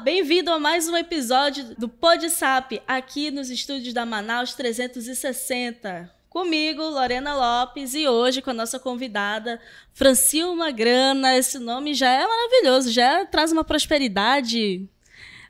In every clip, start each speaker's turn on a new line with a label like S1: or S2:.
S1: bem-vindo a mais um episódio do PodSap, aqui nos estúdios da Manaus 360. Comigo, Lorena Lopes, e hoje com a nossa convidada, Francilma Grana. Esse nome já é maravilhoso, já traz uma prosperidade.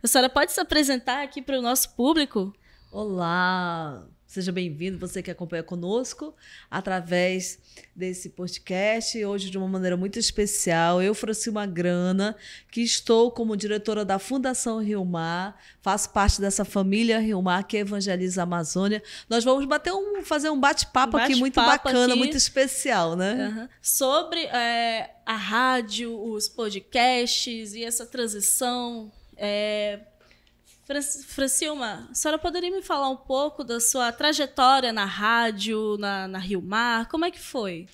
S1: A senhora pode se apresentar aqui para o nosso público?
S2: Olá, seja bem-vindo, você que acompanha conosco através desse podcast. Hoje, de uma maneira muito especial, eu, Francilma Grana, que estou como diretora da Fundação Rio Mar, faço parte dessa família Rio Mar que evangeliza a Amazônia. Nós vamos fazer um bate-papo aqui muito bacana, aqui, muito especial, né?
S1: Sobre a rádio, os podcasts e essa transição. Francilma, a senhora poderia me falar um pouco da sua trajetória na rádio, na Rio Mar? Como é que foi?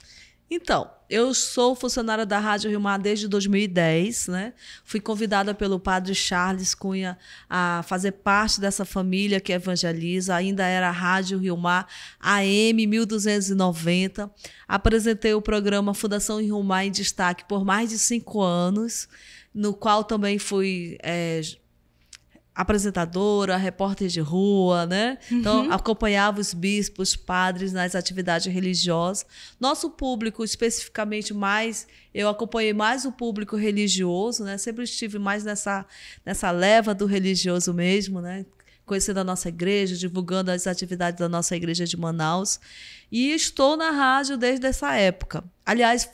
S2: Então, eu sou funcionária da Rádio Rio Mar desde 2010, né? Fui convidada pelo padre Charles Cunha a fazer parte dessa família que evangeliza. Ainda era a Rádio Rio Mar AM 1290. Apresentei o programa Fundação Rio Mar em Destaque por mais de 5 anos, no qual também fui apresentadora, repórter de rua, né? Então, acompanhava os bispos, padres nas atividades religiosas. Nosso público, especificamente eu acompanhei mais o público religioso, né? Sempre estive mais nessa leva do religioso mesmo, né? Conhecendo a nossa igreja, divulgando as atividades da nossa igreja de Manaus. E estou na rádio desde essa época. Aliás,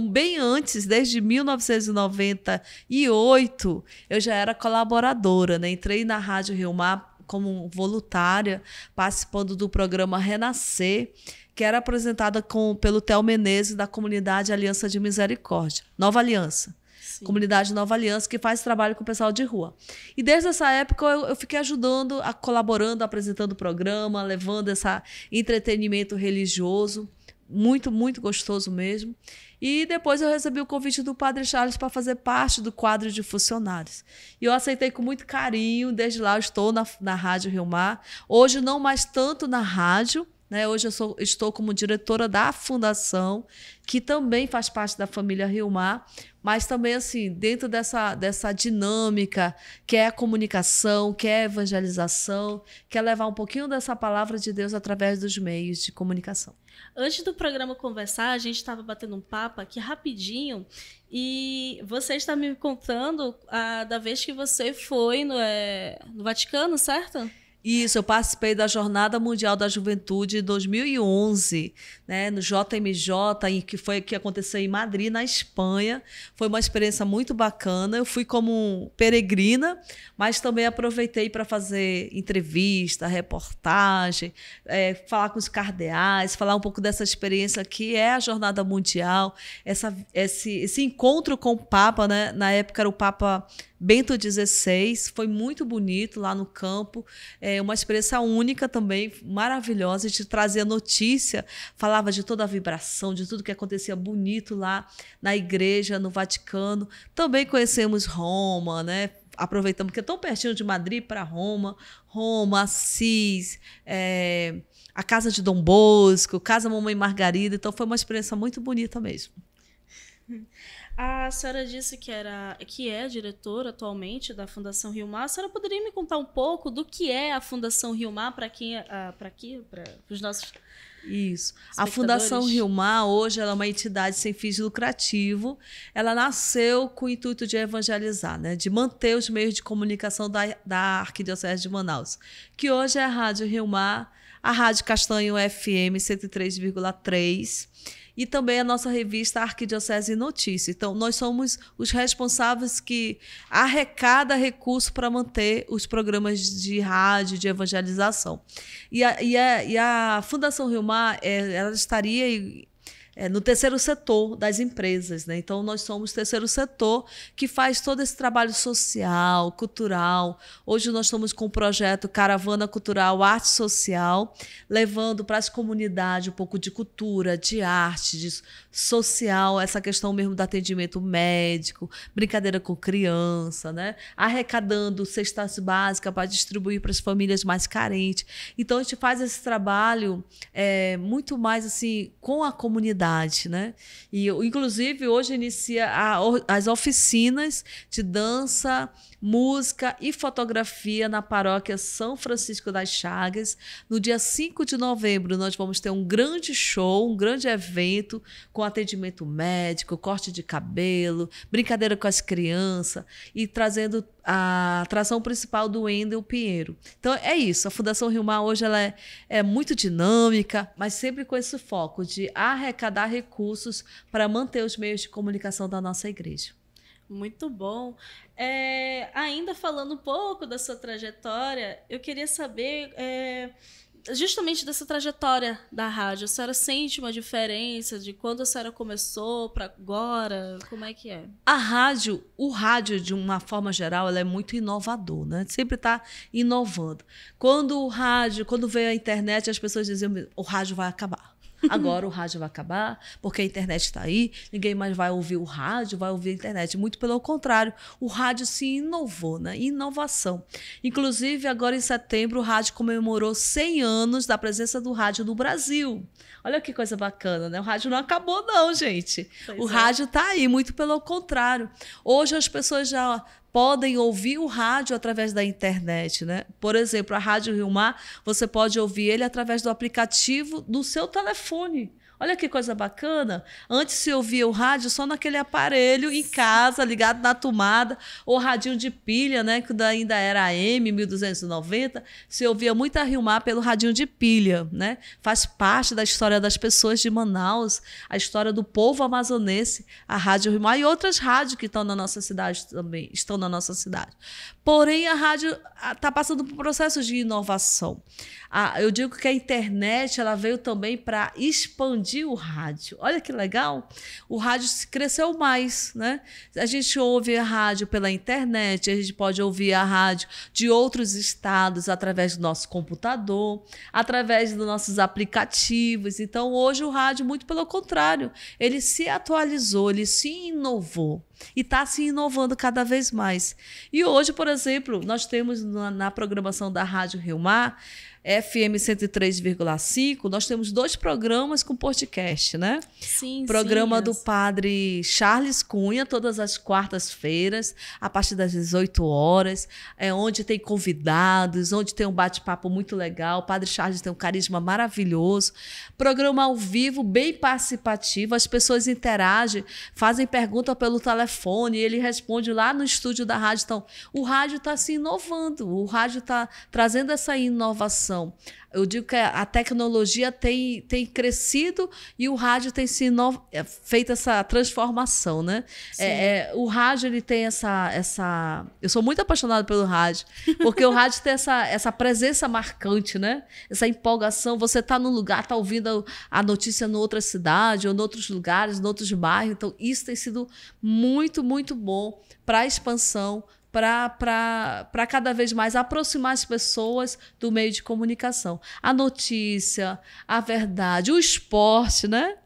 S2: bem antes, desde 1998, eu já era colaboradora, né? Entrei na Rádio Rio Mar como voluntária, participando do programa Renascer, que era apresentada pelo Theo Menezes, da comunidade Aliança de Misericórdia, Nova Aliança. Sim. Comunidade Nova Aliança, que faz trabalho com o pessoal de rua. E desde essa época eu fiquei ajudando, colaborando, apresentando o programa, levando esse entretenimento religioso, muito, muito gostoso mesmo. E depois eu recebi o convite do Padre Charles para fazer parte do quadro de funcionários. E eu aceitei com muito carinho, desde lá eu estou na Rádio Rio Mar. Hoje não mais tanto na rádio, né? Hoje eu estou como diretora da Fundação, que também faz parte da família Rio Mar, mas também assim, dentro dessa dinâmica que é a comunicação, que é a evangelização, que é levar um pouquinho dessa palavra de Deus através dos meios de comunicação.
S1: Antes do programa conversar, a gente estava batendo um papo aqui rapidinho e você está me contando da vez que você foi no Vaticano, certo?
S2: Isso, eu participei da Jornada Mundial da Juventude em 2011, né, no JMJ, que aconteceu em Madrid, na Espanha. Foi uma experiência muito bacana. Eu fui como peregrina, mas também aproveitei para fazer entrevista, reportagem, falar com os cardeais, falar um pouco dessa experiência que é a Jornada Mundial, esse encontro com o Papa, né? Na época era o Papa Bento XVI, foi muito bonito lá no campo, uma experiência única também, maravilhosa. A gente trazia notícia, falava de toda a vibração, de tudo que acontecia bonito lá na igreja, no Vaticano. Também conhecemos Roma, né? Aproveitamos, porque é tão pertinho de Madrid para Roma, Assis, a Casa de Dom Bosco, Casa Mamãe Margarida. Então foi uma experiência muito bonita mesmo.
S1: A senhora disse que é diretora atualmente da Fundação Rio Mar. A senhora poderia me contar um pouco do que é a Fundação Rio Mar para os nossos
S2: Isso. A Fundação Rio Mar, hoje, ela é uma entidade sem fins lucrativos. Ela nasceu com o intuito de evangelizar, né? De manter os meios de comunicação da Arquidiocese de Manaus, que hoje é a Rádio Rio Mar, a Rádio Castanho FM 103,3, e também a nossa revista Arquidiocese Notícia. Então, nós somos os responsáveis que arrecada recurso para manter os programas de rádio, de evangelização. E a Fundação Rio Mar, ela estaria no terceiro setor das empresas, né? Então, nós somos o terceiro setor que faz todo esse trabalho social, cultural. Hoje nós estamos com o projeto Caravana Cultural Arte Social, levando para as comunidades um pouco de cultura, de arte, de social, essa questão mesmo do atendimento médico, brincadeira com criança, né? Arrecadando cestas básicas para distribuir para as famílias mais carentes. Então, a gente faz esse trabalho muito mais assim com a comunidade, comunidade, né? E, inclusive, hoje inicia as oficinas de dança, música e fotografia na paróquia São Francisco das Chagas. No dia 5 de novembro, nós vamos ter um grande show, um grande evento com atendimento médico, corte de cabelo, brincadeira com as crianças e trazendo a atração principal do Wendel Pinheiro. Então, é isso. A Fundação Rio Mar hoje ela é muito dinâmica, mas sempre com esse foco de arrecadar recursos para manter os meios de comunicação da nossa igreja.
S1: Muito bom. Ainda falando um pouco da sua trajetória, eu queria saber justamente dessa trajetória da rádio. A senhora sente uma diferença de quando a senhora começou para agora? Como é que é?
S2: O rádio, de uma forma geral, ela é muito inovador, né? Sempre está inovando. Quando veio a internet, as pessoas diziam, o rádio vai acabar. Agora o rádio vai acabar, porque a internet está aí, ninguém mais vai ouvir o rádio, vai ouvir a internet. Muito pelo contrário, o rádio se inovou, né? Inovação. Inclusive, agora em setembro, o rádio comemorou 100 anos da presença do rádio no Brasil. Olha que coisa bacana, né? O rádio não acabou não, gente. O rádio está aí, muito pelo contrário. Hoje as pessoas já podem ouvir o rádio através da internet, né? Por exemplo, a Rádio Rio Mar, você pode ouvir ele através do aplicativo do seu telefone. Olha que coisa bacana. Antes se ouvia o rádio só naquele aparelho em casa, ligado na tomada, ou radinho de pilha, né, que ainda era AM 1290, se ouvia muito a Rio Mar pelo radinho de pilha, né? Faz parte da história das pessoas de Manaus, a história do povo amazonense, a Rádio Rio Mar e outras rádios que estão na nossa cidade também, estão na nossa cidade. Porém, a rádio está passando por processos de inovação. Eu digo que a internet ela veio também para expandir o rádio. Olha que legal! O rádio cresceu mais, né? A gente ouve a rádio pela internet, a gente pode ouvir a rádio de outros estados através do nosso computador, através dos nossos aplicativos. Então, hoje o rádio, muito pelo contrário, ele se atualizou, ele se inovou. E está se inovando cada vez mais. E hoje, por exemplo, nós temos na programação da Rádio Rio Mar, FM 103,5, nós temos 2 programas com podcast, né?
S1: Sim,
S2: programa do padre Charles Cunha, todas as quartas-feiras, a partir das 18 horas, onde tem convidados, onde tem um bate-papo muito legal. O padre Charles tem um carisma maravilhoso. Programa ao vivo, bem participativo, as pessoas interagem, fazem pergunta pelo telefone, e ele responde lá no estúdio da rádio. Então, o rádio está se inovando, o rádio está trazendo essa inovação. Eu digo que a tecnologia tem crescido e o rádio tem feito essa transformação, né? O rádio ele tem essa... Eu sou muito apaixonada pelo rádio, porque o rádio tem essa presença marcante, né? Essa empolgação. Você está num lugar, está ouvindo a notícia em outra cidade ou em outros lugares, em outros bairros. Então, isso tem sido muito, muito bom para a expansão, para cada vez mais aproximar as pessoas do meio de comunicação. A notícia, a verdade, o esporte, né?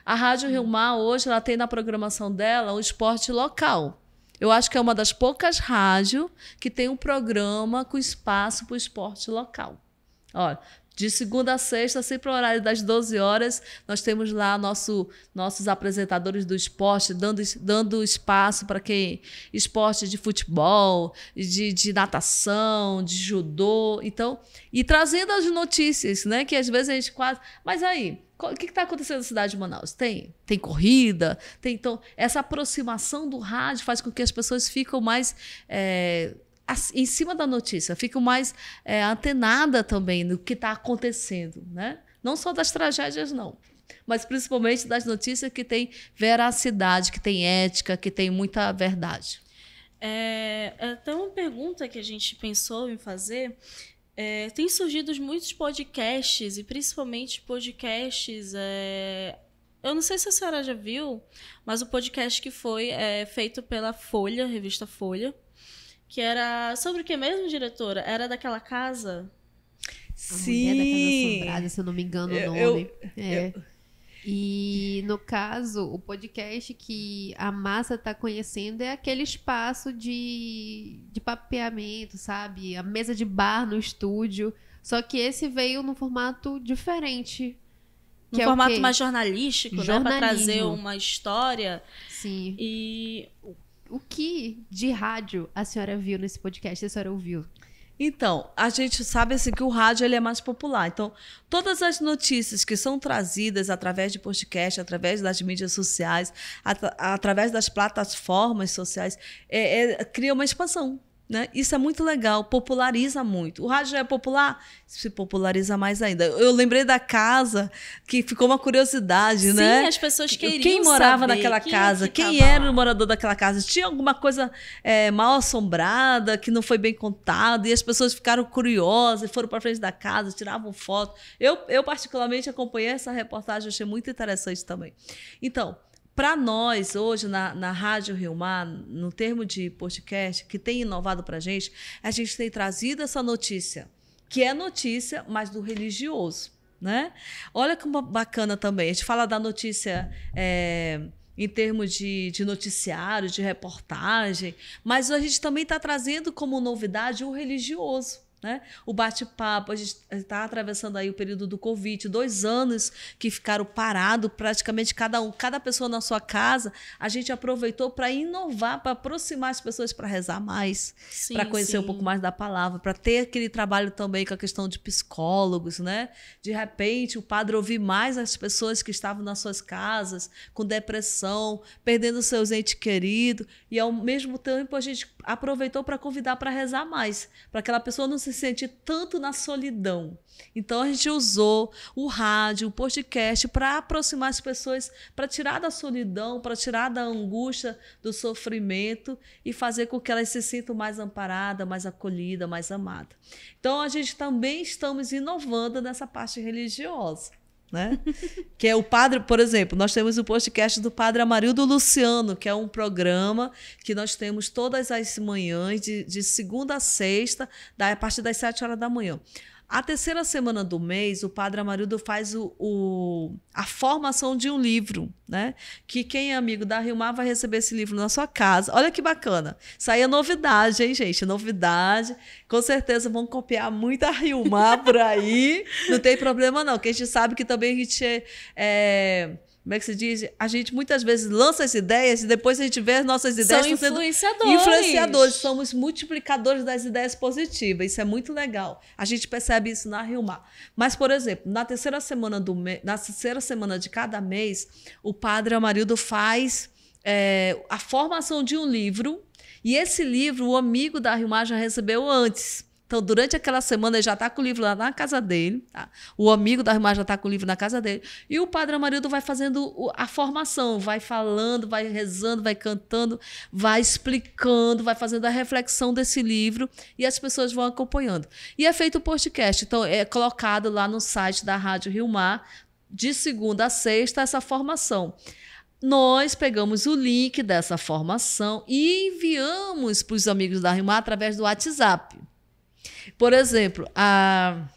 S2: A Rádio Rio Mar, hoje, ela tem na programação dela o esporte local. Eu acho que é uma das poucas rádios que tem um programa com espaço para o esporte local. Olha, de segunda a sexta, sempre no horário das 12 horas, nós temos lá nossos apresentadores do esporte, dando espaço para quem... Esporte de futebol, de natação, de judô. Então, e trazendo as notícias, né? Que às vezes a gente quase... Mas aí, o que está acontecendo na cidade de Manaus? Tem corrida? Então, essa aproximação do rádio faz com que as pessoas ficam mais... em cima da notícia, ficam mais antenada também no que está acontecendo, né? Não só das tragédias, não, mas principalmente das notícias que têm veracidade, que têm ética, que têm muita verdade.
S1: Até uma pergunta que a gente pensou em fazer. Tem surgido muitos podcasts, e principalmente podcasts... eu não sei se a senhora já viu, mas o podcast que foi feito pela Folha, revista Folha, que era sobre o que mesmo, diretora? Era daquela casa?
S2: Sim.
S3: A Mulher da Casa Assombrada, se eu não me engano o nome. E, no caso, o podcast que a massa está conhecendo é aquele espaço de papeamento, sabe? A mesa de bar no estúdio. Só que esse veio num formato diferente.
S1: Um formato mais jornalístico, né? Para trazer uma história.
S3: Sim.
S1: E
S3: o que de rádio a senhora viu nesse podcast? A senhora ouviu?
S2: Então, a gente sabe assim, que o rádio ele é mais popular. Então, todas as notícias que são trazidas através de podcast, através das mídias sociais, através das plataformas sociais, cria uma expansão. Né? Isso é muito legal, populariza muito. O rádio já é popular, se populariza mais ainda. Eu lembrei da casa, que ficou uma curiosidade, né?
S1: Sim, as pessoas queriam
S2: quem morava
S1: saber
S2: naquela casa, quem era o morador daquela casa, tinha alguma coisa mal assombrada, que não foi bem contada, e as pessoas ficaram curiosas, foram para frente da casa, tiravam foto. Eu particularmente acompanhei essa reportagem, achei muito interessante também. Então, para nós, hoje, na Rádio Rio Mar, no termo de podcast, que tem inovado para a gente tem trazido essa notícia, que é notícia, mas do religioso. Né? Olha que bacana também. A gente fala da notícia em termos de noticiário, de reportagem, mas a gente também está trazendo como novidade o religioso. Né? O bate-papo, a gente está atravessando aí o período do Covid, 2 anos que ficaram parados, praticamente cada pessoa na sua casa, a gente aproveitou para inovar, para aproximar as pessoas para rezar mais, para conhecer um pouco mais da palavra, para ter aquele trabalho também com a questão de psicólogos, né? De repente, o padre ouvir mais as pessoas que estavam nas suas casas, com depressão, perdendo seus entes queridos, e ao mesmo tempo a gente aproveitou para convidar para rezar mais, para aquela pessoa não se sentir tanto na solidão. Então a gente usou o rádio, o podcast para aproximar as pessoas, para tirar da solidão, para tirar da angústia, do sofrimento e fazer com que elas se sintam mais amparadas, mais acolhidas, mais amadas. Então a gente também estamos inovando nessa parte religiosa. Né? Que é o padre, por exemplo, nós temos o podcast do Padre Amarildo Luciano, que é um programa que nós temos todas as manhãs, de segunda a sexta, a partir das 7 horas da manhã. A terceira semana do mês, o Padre Amarildo faz a formação de um livro, né? Que quem é amigo da Rio Mar vai receber esse livro na sua casa. Olha que bacana. Isso aí é novidade, hein, gente? Novidade. Com certeza vão copiar muito a Rio Mar por aí. Não tem problema, não. Porque a gente sabe que também a gente como é que se diz? A gente muitas vezes lança as ideias e depois a gente vê as nossas ideias
S1: sendo influenciadores.
S2: Somos multiplicadores das ideias positivas. Isso é muito legal. A gente percebe isso na Rio Mar. Mas, por exemplo, na terceira semana de cada mês, o Padre Amarildo faz a formação de um livro, e esse livro o amigo da Rio Mar já recebeu antes. Então, durante aquela semana, ele já está com o livro lá na casa dele. Tá? O amigo da irmã já está com o livro na casa dele. E o Padre Amarildo vai fazendo a formação, vai falando, vai rezando, vai cantando, vai explicando, vai fazendo a reflexão desse livro e as pessoas vão acompanhando. E é feito o podcast. Então, é colocado lá no site da Rádio Rio Mar, de segunda a sexta, essa formação. Nós pegamos o link dessa formação e enviamos para os amigos da Rio Mar através do WhatsApp. Por exemplo, a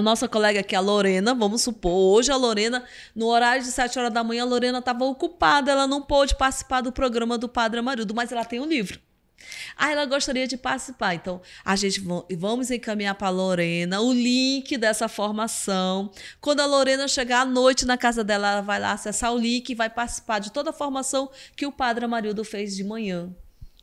S2: nossa colega aqui, a Lorena, vamos supor, hoje a Lorena, no horário de 7 horas da manhã, a Lorena estava ocupada, ela não pôde participar do programa do Padre Amarildo, mas ela tem um livro. Ela gostaria de participar, então a gente vamos encaminhar para a Lorena o link dessa formação. Quando a Lorena chegar à noite na casa dela, ela vai lá acessar o link e vai participar de toda a formação que o Padre Amarildo fez de manhã.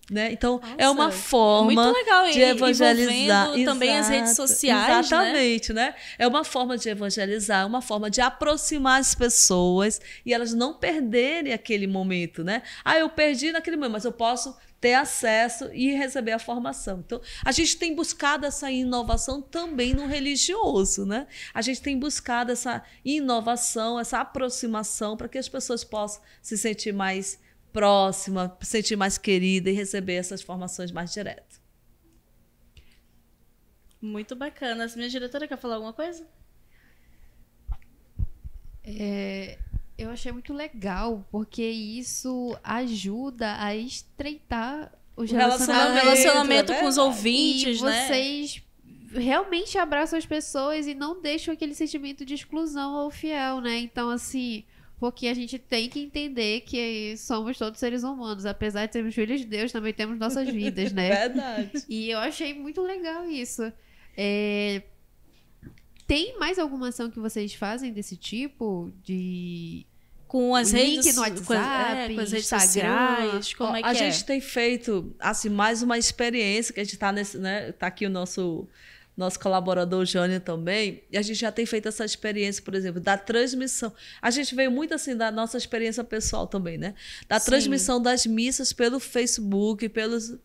S2: Né? Então, nossa, é uma forma
S1: muito legal,
S2: de evangelizar.
S1: Também as redes sociais.
S2: Exatamente, né? É uma forma de evangelizar, uma forma de aproximar as pessoas e elas não perderem aquele momento. Né? Eu perdi naquele momento, mas eu posso ter acesso e receber a formação. Então, a gente tem buscado essa inovação também no religioso. Né? A gente tem buscado essa inovação, essa aproximação para que as pessoas possam se sentir mais próxima, sentir mais querida e receber essas formações mais direto.
S1: Muito bacana. A minha diretora quer falar alguma coisa?
S3: Eu achei muito legal, porque isso ajuda a estreitar o
S1: relacionamento com os ouvintes,
S3: e
S1: né?
S3: Vocês realmente abraçam as pessoas e não deixam aquele sentimento de exclusão ao fiel, né? Então, assim, porque a gente tem que entender que somos todos seres humanos. Apesar de sermos filhos de Deus, também temos nossas vidas, né?
S2: Verdade.
S3: E eu achei muito legal isso. Tem mais alguma ação que vocês fazem desse tipo?
S1: Com as redes,
S3: link no WhatsApp,
S1: com as redes
S3: Instagram,
S1: sociais, como é que
S2: a gente tem feito assim mais uma experiência que a gente está nesse, né? Tá aqui o nosso colaborador Jânio também, e a gente já tem feito essa experiência, por exemplo, da transmissão. A gente veio muito assim da nossa experiência pessoal também, né? Da transmissão das missas pelo Facebook,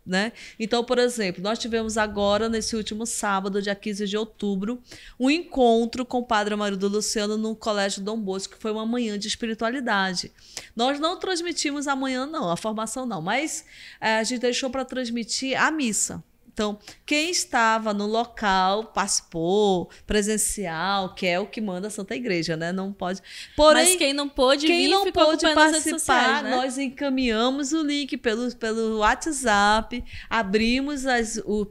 S2: né? Então, por exemplo, nós tivemos agora, nesse último sábado, dia 15 de outubro, um encontro com o Padre Amarildo Luciano no Colégio Dom Bosco, que foi uma manhã de espiritualidade. Nós não transmitimos amanhã, não, a formação não, mas a gente deixou para transmitir a missa. Então, quem estava no local participou, presencial, que é o que manda a Santa Igreja, né? Não pode. Porém,
S1: mas quem não pôde vir,
S2: não
S1: ficou
S2: pôde participar,
S1: sociais, né?
S2: Nós encaminhamos o link pelo WhatsApp, abrimos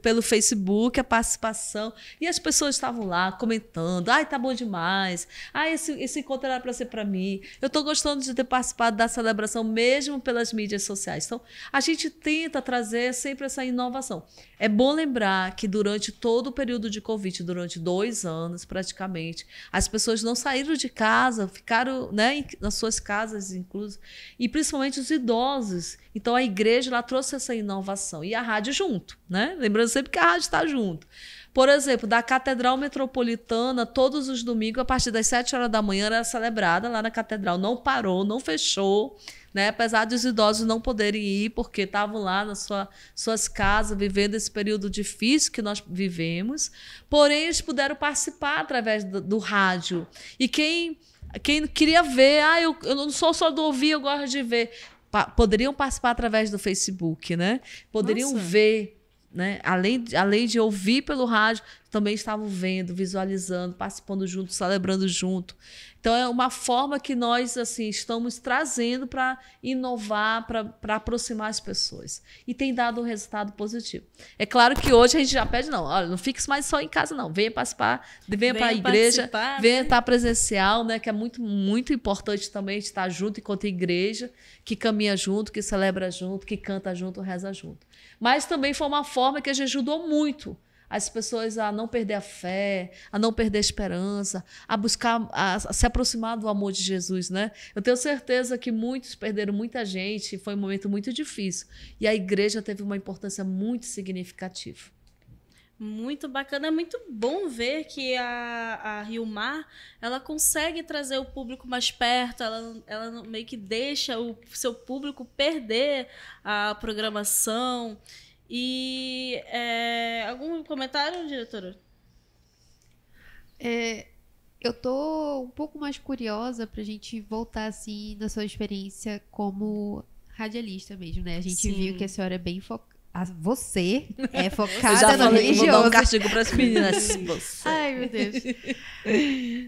S2: pelo Facebook a participação e as pessoas estavam lá comentando. Ai, tá bom demais. Ai, esse encontro era para ser para mim. Eu estou gostando de ter participado da celebração mesmo pelas mídias sociais. Então, a gente tenta trazer sempre essa inovação. É bom lembrar que durante todo o período de Covid, durante 2 anos praticamente, as pessoas não saíram de casa, ficaram, né, nas suas casas incluso, e principalmente os idosos. Então a igreja lá trouxe essa inovação e a rádio junto, né? Lembrando sempre que a rádio está junto. Por exemplo, da Catedral Metropolitana, todos os domingos, a partir das 7 horas da manhã, era celebrada lá na Catedral. Não parou, não fechou, né? Apesar dos idosos não poderem ir, porque estavam lá nas suas casas, vivendo esse período difícil que nós vivemos. Porém, eles puderam participar através do rádio. E quem queria ver, eu não sou só do ouvir, eu gosto de ver. Poderiam participar através do Facebook, né? Poderiam ver. Né? Além de ouvir pelo rádio, também estavam vendo, visualizando, participando junto, celebrando junto. Então, é uma forma que nós assim, estamos trazendo para inovar, para aproximar as pessoas. E tem dado um resultado positivo. É claro que hoje a gente já pede, não, não fique mais só em casa, não. Venha participar, venha para a igreja, venha estar presencial, né? Que é muito, muito importante também estar junto enquanto igreja, que caminha junto, que celebra junto, que canta junto, reza junto. Mas também foi uma forma que a gente ajudou muito as pessoas a não perder a fé, a não perder a esperança, a buscar, a se aproximar do amor de Jesus, né? Eu tenho certeza que muitos perderam muita gente, foi um momento muito difícil. E a igreja teve uma importância muito significativa.
S1: Muito bacana, é muito bom ver que a Rio Mar, ela consegue trazer o público mais perto, ela meio que deixa o seu público perder a programação. E algum comentário, diretora?
S3: Eu tô um pouco mais curiosa pra gente voltar assim na sua experiência como radialista mesmo, né? A gente viu que a senhora é bem focada. Você é focada no religioso.
S2: Vou dar um castigo para as meninas.
S3: Ai, meu Deus.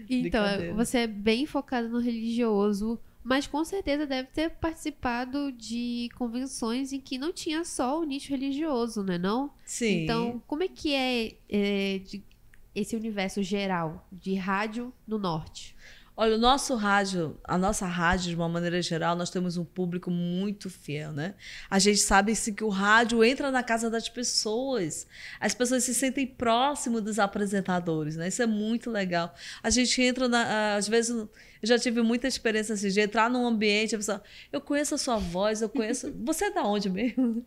S3: Então, você é bem focada no religioso, mas com certeza deve ter participado de convenções em que não tinha só o nicho religioso, né, não?
S2: Sim.
S3: Então, como é que esse universo geral de rádio no norte?
S2: Olha, a nossa rádio, de uma maneira geral, nós temos um público muito fiel, né? A gente sabe assim, que o rádio entra na casa das pessoas. As pessoas se sentem próximas dos apresentadores, né? Isso é muito legal. A gente entra, às vezes, eu já tive muita experiência assim, de entrar num ambiente, a pessoa, eu conheço a sua voz, eu conheço... Você é da onde mesmo?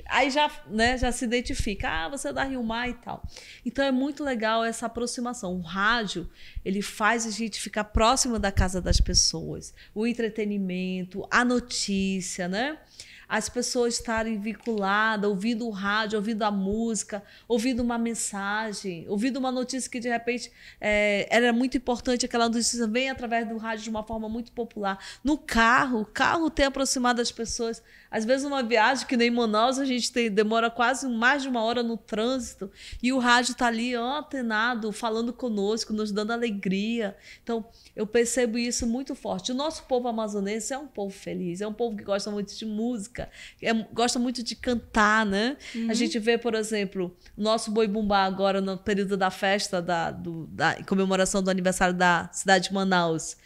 S2: Aí já se identifica, você é da Rio Mar e tal. Então, é muito legal essa aproximação. O rádio, ele faz a gente ficar próximo da casa das pessoas. O entretenimento, a notícia, né? As pessoas estarem vinculadas, ouvindo o rádio, ouvindo a música, ouvindo uma mensagem, ouvindo uma notícia que, de repente, era muito importante, aquela notícia vem através do rádio de uma forma muito popular. No carro, o carro tem aproximado as pessoas. Às vezes, uma viagem, que nem em Manaus, a gente demora quase mais de 1 hora no trânsito, e o rádio está ali antenado, falando conosco, nos dando alegria. Então, eu percebo isso muito forte. O nosso povo amazonense é um povo feliz, é um povo que gosta muito de música, gosta muito de cantar, né? A gente vê, por exemplo, o nosso Boi Bumbá agora, no período da festa, da comemoração do aniversário da cidade de Manaus.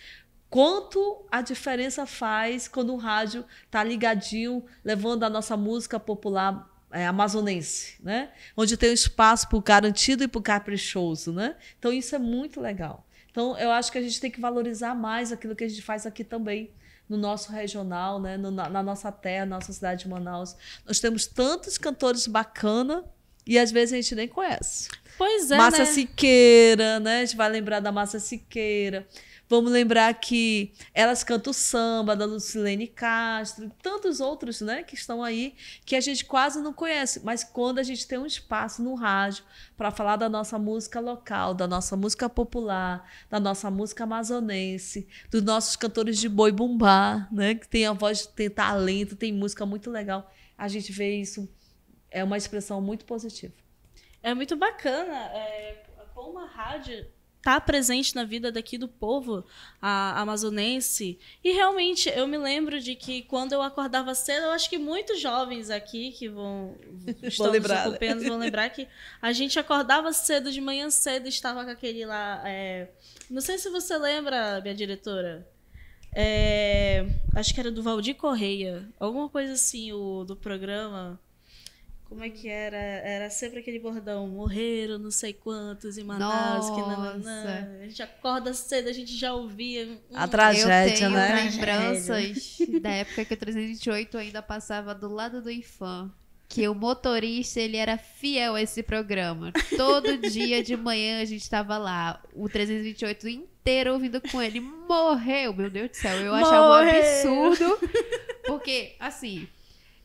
S2: Quanto a diferença faz quando o rádio está ligadinho, levando a nossa música popular amazonense, né? Onde tem um espaço para o garantido e para o caprichoso, né? Então, isso é muito legal. Então, eu acho que a gente tem que valorizar mais aquilo que a gente faz aqui também, no nosso regional, né? Na nossa terra, na nossa cidade de Manaus. Nós temos tantos cantores bacanas e, às vezes, a gente nem conhece.
S1: Pois é,
S2: Márcia
S1: né?
S2: Siqueira, né? A gente vai lembrar da Márcia Siqueira. Vamos lembrar que Elas Cantam Samba, da Lucilene Castro, tantos outros, né, que estão aí, que a gente quase não conhece. Mas quando a gente tem um espaço no rádio para falar da nossa música local, da nossa música popular, da nossa música amazonense, dos nossos cantores de boi bumbá, né, que tem a voz, tem talento, tem música muito legal, a gente vê isso, é uma expressão muito positiva.
S1: É muito bacana como a rádio está presente na vida daqui do povo amazonense. E realmente, eu me lembro de que quando eu acordava cedo, eu acho que muitos jovens aqui que estão nos acompanhando vão lembrar que a gente acordava cedo, de manhã cedo, estava com aquele lá... não sei se você lembra, minha diretora. Acho que era do Valdir Correia. Alguma coisa assim, do programa... Como é que era? Era sempre aquele bordão, morreram não sei quantos em Manaus, que nananã. A gente acorda cedo, a gente já ouvia.
S2: A tragédia, né?
S3: Eu tenho lembranças da época que o 328 ainda passava do lado do Ifam. Que o motorista, ele era fiel a esse programa. Todo dia de manhã a gente estava lá, o 328 inteiro ouvindo com ele. Morreu, meu Deus do céu. Eu achava um absurdo. Porque, assim,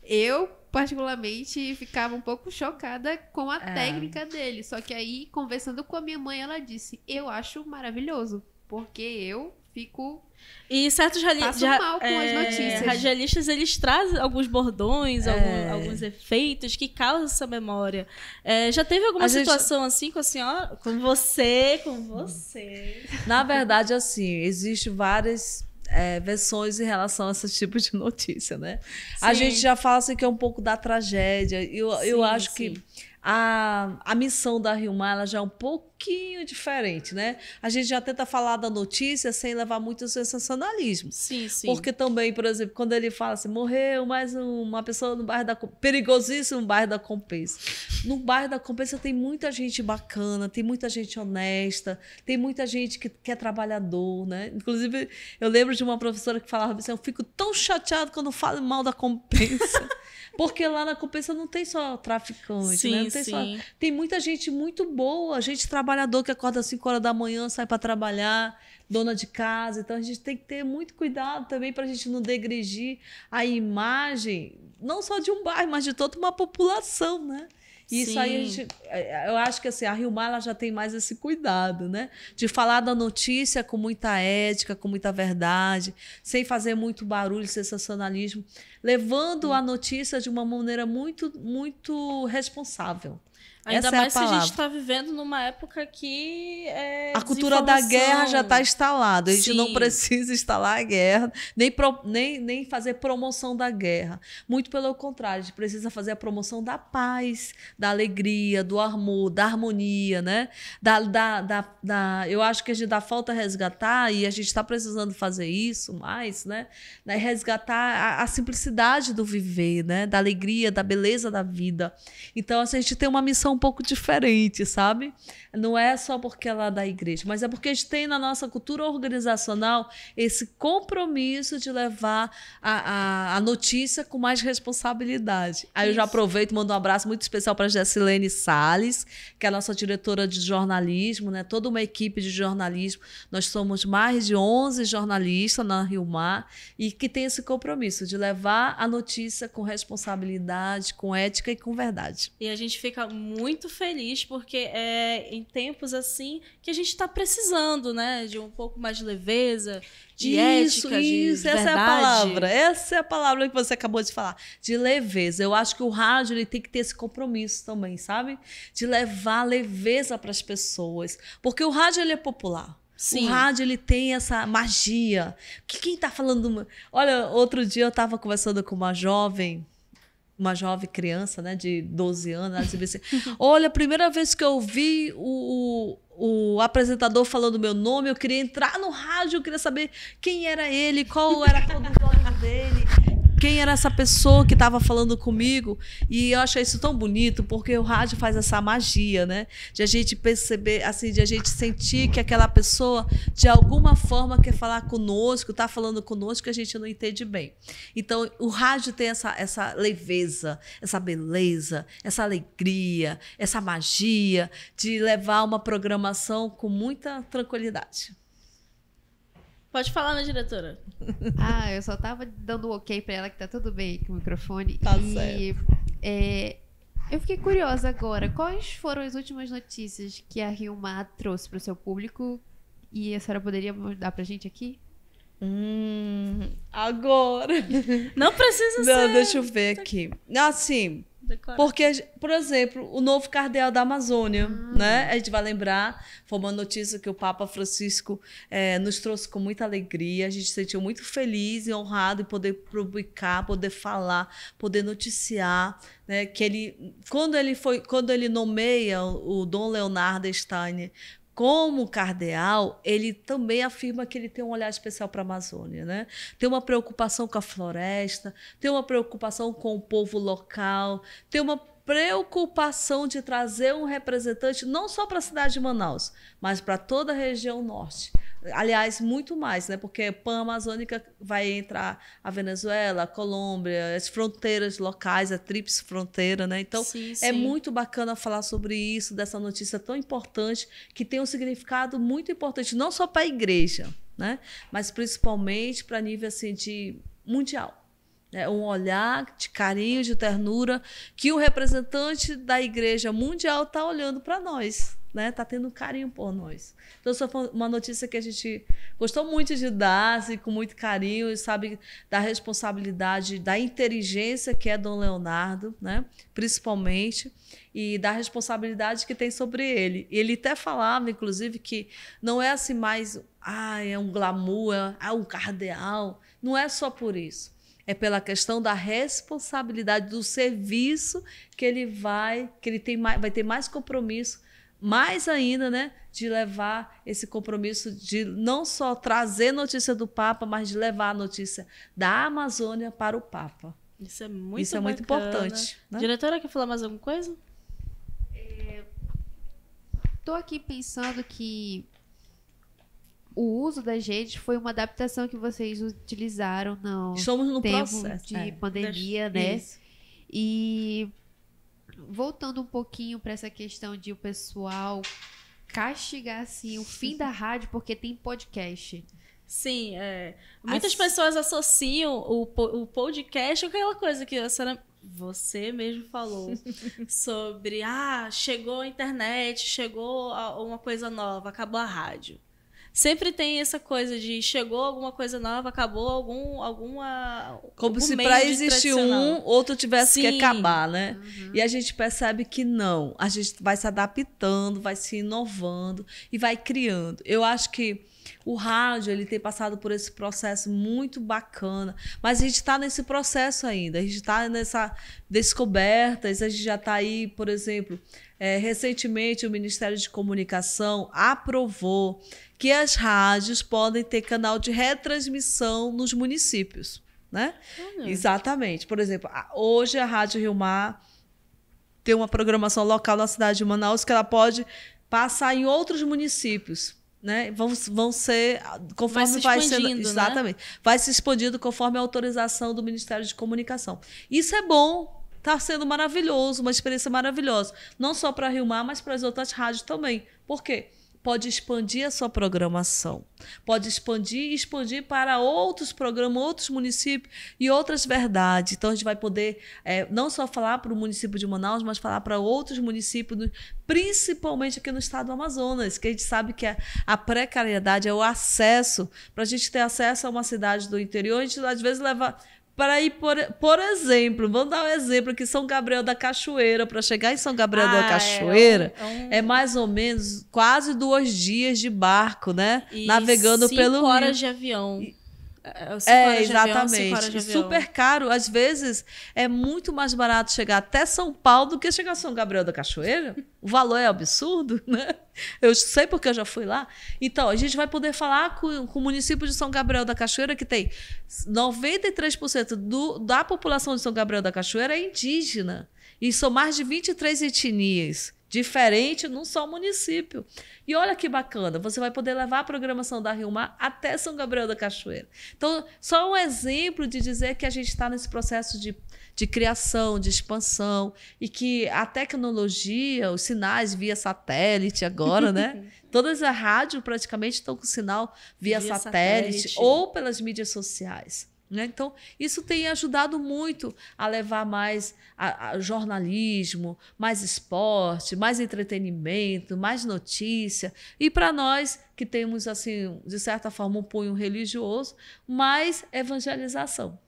S3: eu... particularmente ficava um pouco chocada com a técnica dele. Só que aí, conversando com a minha mãe, ela disse, eu acho maravilhoso, porque eu fico...
S1: E certos
S3: passo mal com as notícias.
S1: Radialistas, eles trazem alguns bordões, alguns efeitos que causam essa memória. Já teve alguma situação assim com a senhora? Com você?
S2: Na verdade, assim, existem várias... versões em relação a esse tipo de notícia, né? Sim. A gente já fala assim que é um pouco da tragédia. Eu acho que a missão da Rio Mar, ela já é um pouquinho diferente, né? A gente já tenta falar da notícia sem levar muito o sensacionalismo.
S1: Sim.
S2: Porque também, por exemplo, quando ele fala assim, morreu mais uma pessoa no bairro da... perigosíssimo bairro da Compensa. No bairro da Compensa tem muita gente bacana, tem muita gente honesta, tem muita gente que é trabalhador, né? Inclusive, eu lembro de uma professora que falava assim, eu fico tão chateado quando falo mal da Compensa. Porque lá na Compensa não tem só traficante, né? Não tem tem muita gente muito boa, gente trabalhador que acorda às 5 horas da manhã, sai para trabalhar, dona de casa. Então, a gente tem que ter muito cuidado também para a gente não degredir a imagem, não só de um bairro, mas de toda uma população, né? Isso aí, eu acho que assim, a Rio Mar ela já tem mais esse cuidado, né? De falar da notícia com muita ética, com muita verdade, sem fazer muito barulho, sensacionalismo, levando a notícia de uma maneira muito, muito responsável.
S1: Ainda mais se a gente está vivendo numa época que
S2: a cultura da guerra já está instalada. A gente não precisa instalar a guerra, nem fazer promoção da guerra. Muito pelo contrário, a gente precisa fazer a promoção da paz, da alegria, do amor, da harmonia, né? Eu acho que a gente dá falta a resgatar, e a gente está precisando fazer isso mais, né? Resgatar a simplicidade do viver, né? Da alegria, da beleza da vida. Então, assim, a gente tem uma missão um pouco diferente, sabe? Não é só porque ela é da igreja, mas é porque a gente tem na nossa cultura organizacional esse compromisso de levar a notícia com mais responsabilidade. Aí eu já aproveito e mando um abraço muito especial para a Gessilene Salles, que é a nossa diretora de jornalismo, né? Toda uma equipe de jornalismo. Nós somos mais de 11 jornalistas na Rio Mar e que tem esse compromisso de levar a notícia com responsabilidade, com ética e com verdade.
S1: E a gente fica muito feliz porque em tempos assim que a gente está precisando, né, de um pouco mais de leveza, de ética, de verdade.
S2: Essa é a palavra que você acabou de falar, de leveza. Eu acho que o rádio ele tem que ter esse compromisso também, sabe? De levar leveza para as pessoas, porque o rádio ele é popular. Sim. O rádio ele tem essa magia. Quem está falando? Olha, outro dia eu estava conversando com uma jovem criança, né, de 12 anos, ela disse assim, olha, a primeira vez que eu vi o apresentador falando meu nome, eu queria entrar no rádio, eu queria saber quem era ele, qual era a cor dos olhos dele. quem era essa pessoa que estava falando comigo. E eu achei isso tão bonito, porque o rádio faz essa magia, né? De a gente perceber, assim, de a gente sentir que aquela pessoa, de alguma forma, quer falar conosco, está falando conosco, que a gente não entende bem. Então, o rádio tem essa leveza, essa beleza, essa alegria, essa magia de levar uma programação com muita tranquilidade.
S1: Pode falar, né, diretora?
S3: Eu só tava dando ok pra ela que tá tudo bem com o microfone.
S2: Tá certo.
S3: Eu fiquei curiosa agora. Quais foram as últimas notícias que a Rio Mar trouxe pro seu público? E a senhora poderia dar pra gente aqui?
S2: Agora.
S1: Não precisa ser.
S2: Não, deixa eu ver aqui. Assim, porque, por exemplo, o novo cardeal da Amazônia, né? A gente vai lembrar, foi uma notícia que o Papa Francisco nos trouxe com muita alegria. A gente se sentiu muito feliz e honrado em poder publicar, poder falar, poder noticiar, né? Que ele, quando ele nomeia o Dom Leonardo Steiner como cardeal, ele também afirma que ele tem um olhar especial para a Amazônia, né? Tem uma preocupação com a floresta, tem uma preocupação com o povo local, tem uma preocupação de trazer um representante não só para a cidade de Manaus, mas para toda a região norte. Aliás, muito mais, né? Porque pan-amazônica vai entrar a Venezuela, a Colômbia, as fronteiras locais, a tríplice fronteira, né? Então,
S1: sim.
S2: É muito bacana falar sobre isso, dessa notícia tão importante, que tem um significado muito importante, não só para a igreja, né? Mas principalmente para nível assim, de mundial. Um olhar de carinho, de ternura, que o representante da igreja mundial está olhando para nós. Está tendo um carinho por nós. Então, essa foi uma notícia que a gente gostou muito de dar, assim, com muito carinho, e sabe da responsabilidade, da inteligência que é Dom Leonardo, né? Principalmente, e da responsabilidade que tem sobre ele. E ele até falava, inclusive, que não é assim mais, é um glamour, é um cardeal. Não é só por isso. É pela questão da responsabilidade do serviço que ele vai ter mais compromisso, mais ainda, né, de levar esse compromisso de não só trazer notícia do Papa, mas de levar a notícia da Amazônia para o Papa.
S1: Isso é muito
S2: Isso é muito importante. Né?
S1: Diretora, quer falar mais alguma coisa?
S3: Estou aqui pensando que o uso das redes foi uma adaptação que vocês utilizaram no tempo de pandemia, né?
S2: Isso.
S3: E voltando um pouquinho para essa questão de o pessoal castigar assim, o fim da rádio porque tem podcast.
S1: Sim, muitas pessoas associam o podcast com aquela coisa que a senhora, você mesmo falou sobre, chegou a internet, chegou uma coisa nova, acabou a rádio. Sempre tem essa coisa de chegou alguma coisa nova, acabou alguma...
S2: Como se para existir outro tivesse que acabar, né?
S3: Uhum.
S2: E a gente percebe que não. A gente vai se adaptando, vai se inovando e vai criando. Eu acho que o rádio ele tem passado por esse processo muito bacana, mas a gente está nesse processo ainda. A gente está nessa descobertas, a gente já está aí, por exemplo... recentemente, o Ministério de Comunicação aprovou que as rádios podem ter canal de retransmissão nos municípios, né? Exatamente. Por exemplo, hoje a Rádio Rio Mar tem uma programação local na cidade de Manaus que ela pode passar em outros municípios, né? Vão ser conforme vai sendo, exatamente, né? Vai se expandindo conforme a autorização do Ministério de Comunicação. Isso é bom. Está sendo maravilhoso, uma experiência maravilhosa. Não só para a Rio Mar, mas para as outras rádios também. Por quê? Pode expandir a sua programação. Pode expandir para outros programas, outros municípios e outras verdades. Então, a gente vai poder não só falar para o município de Manaus, mas falar para outros municípios, principalmente aqui no estado do Amazonas, que a gente sabe que a precariedade é o acesso. Para a gente ter acesso a uma cidade do interior, a gente às vezes leva... Para ir, por exemplo, vamos dar um exemplo aqui, São Gabriel da Cachoeira. Para chegar em São Gabriel da Cachoeira, é mais ou menos quase 2 dias de barco, né?
S1: E
S2: navegando pelo
S1: 5 horas de avião.
S2: Exatamente. Super caro. Às vezes, é muito mais barato chegar até São Paulo do que chegar a São Gabriel da Cachoeira. O valor é absurdo, né? Eu sei porque eu já fui lá. Então, a gente vai poder falar com o município de São Gabriel da Cachoeira, que tem 93% da população de São Gabriel da Cachoeira é indígena. E são mais de 23 etnias. Diferente num só município. E olha que bacana, você vai poder levar a programação da Rio Mar até São Gabriel da Cachoeira. Então, só um exemplo de dizer que a gente está nesse processo de criação, de expansão, e que a tecnologia, os sinais via satélite agora, né? Todas as rádios praticamente estão com sinal via satélite ou pelas mídias sociais. Né? Então, isso tem ajudado muito a levar mais a jornalismo, mais esporte, mais entretenimento, mais notícia. E para nós, que temos, assim, de certa forma, um punho religioso, mais evangelização.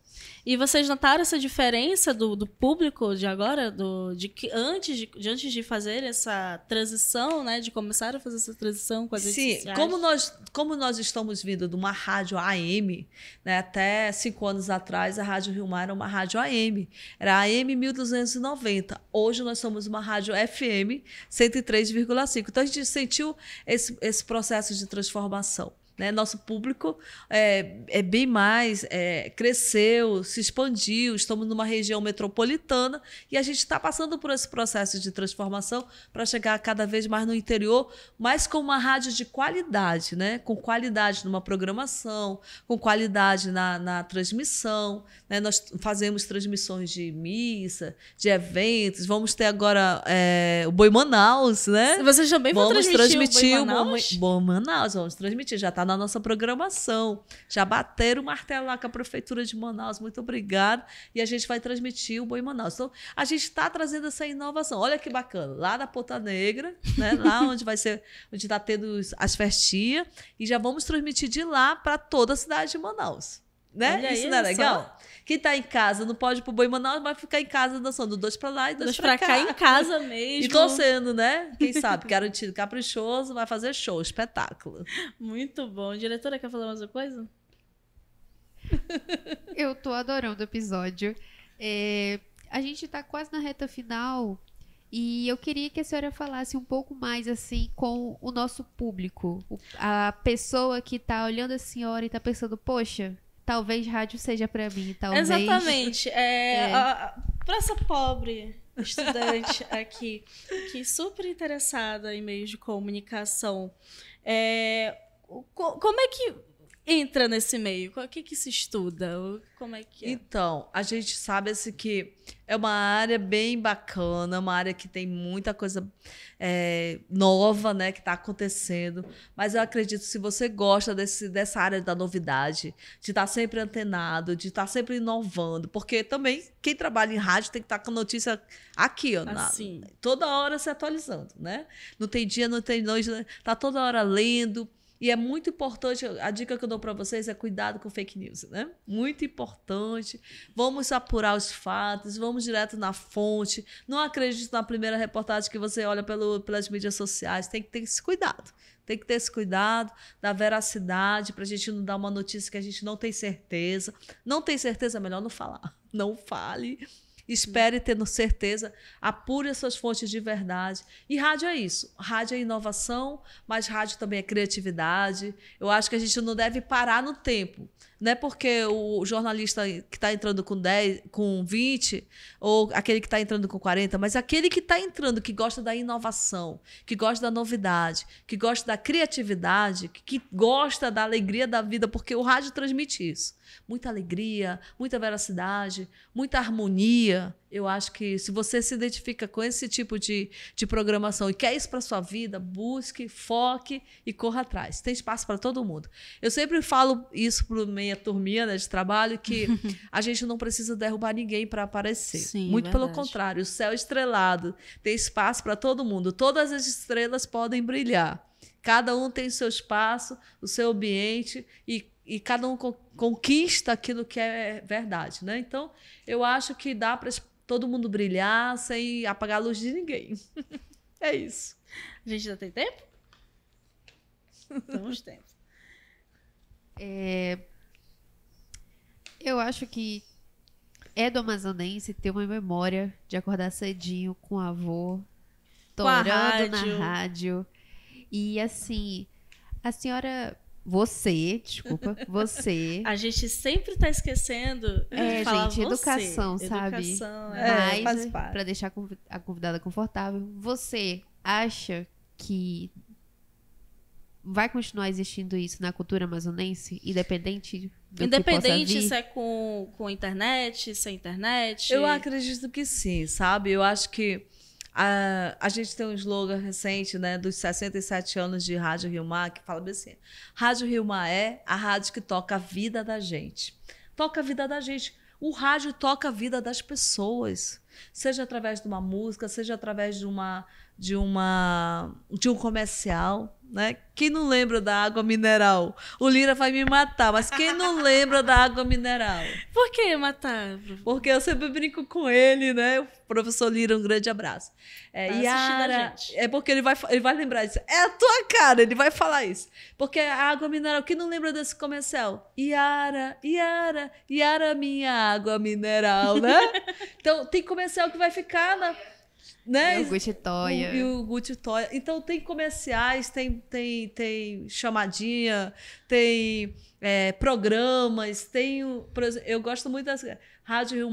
S1: E vocês notaram essa diferença do público de agora, antes de fazer essa transição, né, de começar a fazer essa transição com as redes sociais? Como nós estamos vindo de uma rádio AM, né, até 5 anos atrás a Rádio Rio Mar era uma rádio AM, era AM 1290. Hoje nós somos uma rádio FM 103,5. Então a gente sentiu esse processo de transformação. Né? Nosso público é bem mais, cresceu, se expandiu, estamos numa região metropolitana e a gente está passando por esse processo de transformação para chegar cada vez mais no interior, mas com uma rádio de qualidade, né? Com qualidade numa programação, com qualidade na transmissão. Né? Nós fazemos transmissões de missa, de eventos, vamos ter agora o Boi Manaus, né? Vocês também vão transmitir o Boi Manaus?
S2: Boi Manaus, vamos transmitir, já está na nossa programação. Já bateram o martelo lá com a Prefeitura de Manaus. Muito obrigada. E a gente vai transmitir o Boi Manaus. Então, a gente está trazendo essa inovação. Olha que bacana. Lá da Ponta Negra, né? Lá onde está tendo as festinhas. E já vamos transmitir de lá para toda a cidade de Manaus. Né?
S1: Olha
S2: isso não é legal? Quem está em casa não pode ir pro Boi Manaus, vai ficar em casa dançando 2 para lá e 2 para cá.
S1: Em casa mesmo.
S2: E torcendo, né? Quem sabe, garantido, caprichoso, vai fazer show, espetáculo.
S1: Muito bom. Diretora, quer falar mais uma coisa?
S3: Eu tô adorando o episódio. A gente tá quase na reta final e eu queria que a senhora falasse um pouco mais assim com o nosso público. A pessoa que tá olhando a senhora e tá pensando, poxa, talvez rádio seja para mim, talvez.
S1: Exatamente. Para essa pobre estudante aqui, que super interessada em meios de comunicação, como é que entra nesse meio? O que se estuda? Como é que é?
S2: Então, a gente sabe assim, que é uma área bem bacana, uma área que tem muita coisa nova, né, que está acontecendo. Mas eu acredito que se você gosta dessa área da novidade, de estar sempre antenado, de estar sempre inovando, porque também quem trabalha em rádio tem que estar com a notícia aqui, ó,
S1: assim.
S2: Toda hora se atualizando, né? Não tem dia, não tem noite, está toda hora lendo. E é muito importante, a dica que eu dou para vocês é cuidado com fake news, né? Muito importante. Vamos apurar os fatos, vamos direto na fonte. Não acredite na primeira reportagem que você olha pelas mídias sociais. Tem que ter esse cuidado. Tem que ter esse cuidado da veracidade para a gente não dar uma notícia que a gente não tem certeza. Não tem certeza, é melhor não falar. Não fale. Espere tendo certeza, apure as suas fontes de verdade. E rádio é isso. Rádio é inovação, mas rádio também é criatividade. Eu acho que a gente não deve parar no tempo. Não é porque o jornalista que está entrando com 10, com 20, ou aquele que está entrando com 40, mas aquele que está entrando, que gosta da inovação, que gosta da novidade, que gosta da criatividade, que gosta da alegria da vida, porque o rádio transmite isso. Muita alegria, muita veracidade, muita harmonia. Eu acho que se você se identifica com esse tipo de programação e quer isso para sua vida, busque, foque e corra atrás. Tem espaço para todo mundo. Eu sempre falo isso para minha turminha, né, de trabalho, que a gente não precisa derrubar ninguém para aparecer.
S1: Sim,
S2: muito
S1: verdade.
S2: Pelo contrário, o céu estrelado tem espaço para todo mundo. Todas as estrelas podem brilhar. Cada um tem o seu espaço, o seu ambiente e cada um conquista aquilo que é verdade, né? Então, eu acho que dá para todo mundo brilhar sem apagar a luz de ninguém. É isso.
S1: A gente ainda tem tempo? Temos tempo.
S3: Eu acho que é do amazonense ter uma memória de acordar cedinho com o avô, torando na rádio. E assim, a senhora... Você.
S1: A gente sempre tá esquecendo de falar
S3: gente, educação, sabe?
S1: Educação,
S3: mas, pra deixar a convidada confortável, você acha que vai continuar existindo isso na cultura amazonense, independente do que possa vir?
S1: Se é com internet, sem internet?
S2: Eu acredito que sim, sabe? Eu acho que a gente tem um slogan recente, né, dos 67 anos de Rádio Rio Mar, que fala bem assim: Rádio Rio Mar é a rádio que toca a vida da gente. Toca a vida da gente. O rádio toca a vida das pessoas. Seja através de uma música, seja através de um comercial, né? Quem não lembra da água mineral? O Lira vai me matar, mas quem não lembra da água mineral?
S1: Por que matar?
S2: Porque eu sempre brinco com ele, né? O professor Lira, um grande abraço.
S1: Yara,
S2: é porque ele vai lembrar disso. É a tua cara, ele vai falar isso. Porque a água mineral, quem não lembra desse comercial? Yara, Yara, Yara, minha água mineral, né? Então, tem comercial que vai ficar né?
S3: O Gucci Toya.
S2: E o Gucci Toya. Então, tem comerciais, tem chamadinha, tem programas, por exemplo, eu gosto muito das Rádio Rio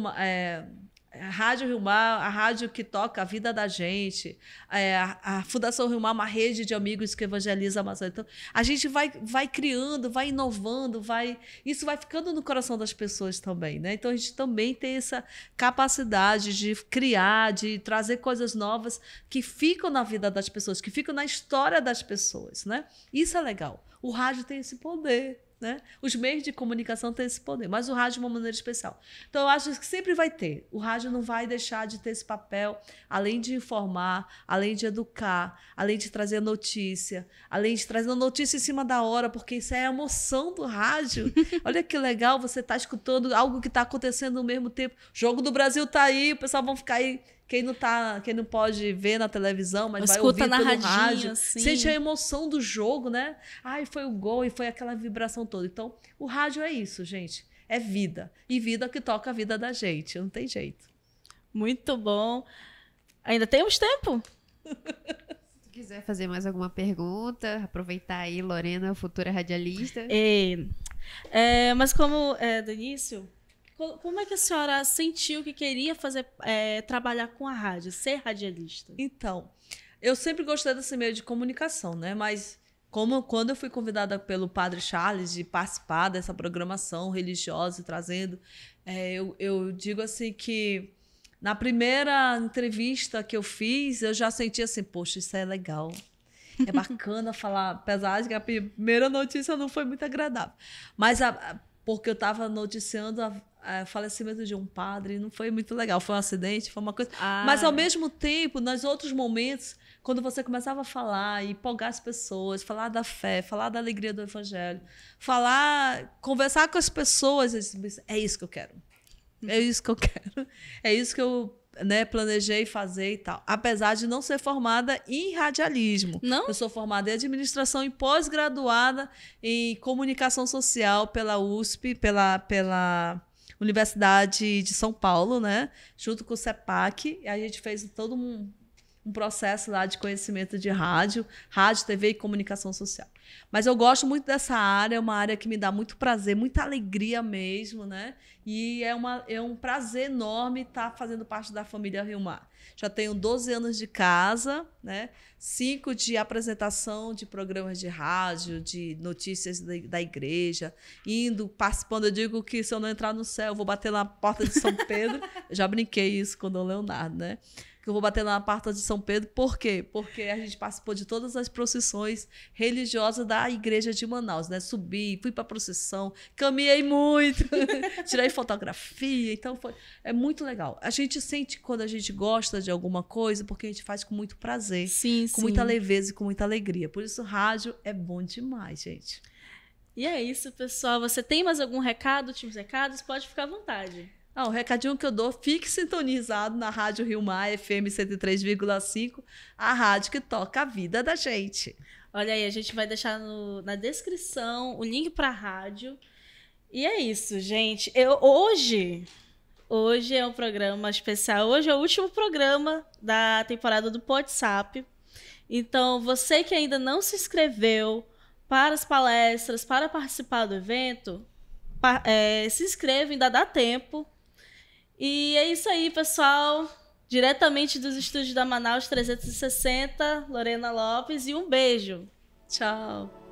S2: Mar, a rádio que toca a vida da gente, a Fundação Rio Mar, uma rede de amigos que evangeliza a Amazônia. Então, a gente vai criando, vai inovando, isso vai ficando no coração das pessoas também, né? Então, a gente também tem essa capacidade de criar, de trazer coisas novas que ficam na vida das pessoas, que ficam na história das pessoas, né? Isso é legal. O rádio tem esse poder, né? Os meios de comunicação têm esse poder, mas o rádio de uma maneira especial. Então, eu acho que sempre vai ter. O rádio não vai deixar de ter esse papel, além de informar, além de educar, além de trazer notícia, além de trazer notícia em cima da hora, porque isso é a emoção do rádio. Olha que legal, você está escutando algo que está acontecendo ao mesmo tempo. O Jogo do Brasil está aí, o pessoal vão ficar aí. Quem não pode ver na televisão, mas vai ouvir pelo rádio,
S1: assim.
S2: Sente a emoção do jogo, né? Ai, foi o gol e foi aquela vibração toda. Então, o rádio é isso, gente. É vida. E vida que toca a vida da gente. Não tem jeito.
S1: Muito bom. Ainda temos tempo?
S3: Se quiser fazer mais alguma pergunta, aproveitar aí, Lorena, futura radialista.
S1: Mas como do início... Como é que a senhora sentiu que queria trabalhar com a rádio, ser radialista?
S2: Então, eu sempre gostei desse meio de comunicação, né? Mas quando eu fui convidada pelo Padre Charles de participar dessa programação religiosa, trazendo, eu digo assim que na primeira entrevista que eu fiz, eu já senti assim, poxa, isso é legal. É bacana falar, apesar de que a primeira notícia não foi muito agradável. Mas porque eu estava noticiando o falecimento de um padre, não foi muito legal, foi um acidente, foi uma coisa... Mas, ao mesmo tempo, nos outros momentos, quando você começava a falar e empolgar as pessoas, falar da fé, falar da alegria do evangelho, conversar com as pessoas, é isso que eu quero. É isso que eu quero. É isso que eu planejei fazer e tal. Apesar de não ser formada em radialismo.
S1: Não?
S2: Eu sou formada em administração e pós-graduada em comunicação social pela USP, pela Universidade de São Paulo, né? Junto com o CEPAC. E a gente fez todo um processo lá de conhecimento de rádio, TV e comunicação social. Mas eu gosto muito dessa área, é uma área que me dá muito prazer, muita alegria mesmo, né? E é um prazer enorme estar fazendo parte da família Rio Mar. Já tenho 12 anos de casa, né? 5 de apresentação de programas de rádio, de notícias da igreja, participando. Eu digo que se eu não entrar no céu, eu vou bater na porta de São Pedro. Eu já brinquei isso com o Dom Leonardo, né? Que eu vou bater na porta de São Pedro. Por quê? Porque a gente participou de todas as procissões religiosas da igreja de Manaus, né? Subi, fui para a procissão, caminhei muito, tirei fotografia, então é muito legal. A gente sente quando a gente gosta de alguma coisa, porque a gente faz com muito prazer, com muita leveza e com muita alegria. Por isso, rádio é bom demais, gente.
S1: E é isso, pessoal. Você tem mais algum recado, últimos recados? Pode ficar à vontade.
S2: O recadinho que eu dou, fique sintonizado na Rádio Rio Mar, FM 103,5, a rádio que toca a vida da gente.
S1: Olha aí, a gente vai deixar na descrição o link para a rádio. E é isso, gente. Hoje é um programa especial. Hoje é o último programa da temporada do WhatsApp. Então, você que ainda não se inscreveu para as palestras, para participar do evento, se inscreva, ainda dá tempo. E é isso aí, pessoal. Diretamente dos estúdios da Manaus 360, Lorena Lopes, e um beijo. Tchau.